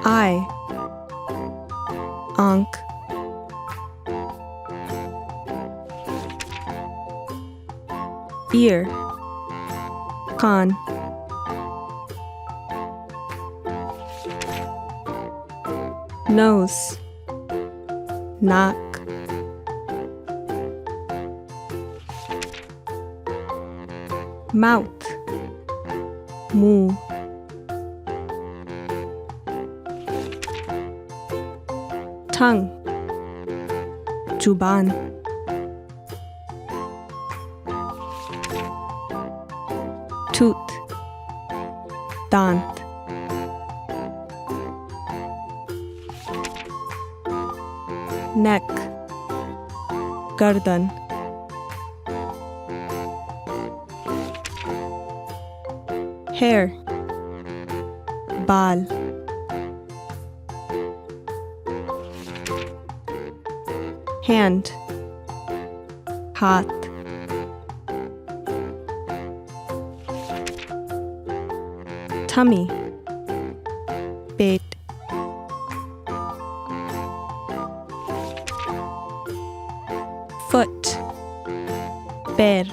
eye, आंख, ear, कान, nose, नाक, mouth, मुंह, tongue, जुबान, tooth, दांत, neck, गर्दन, hair, बाल, hand, हाथ, tummy, पेट, foot, पैर,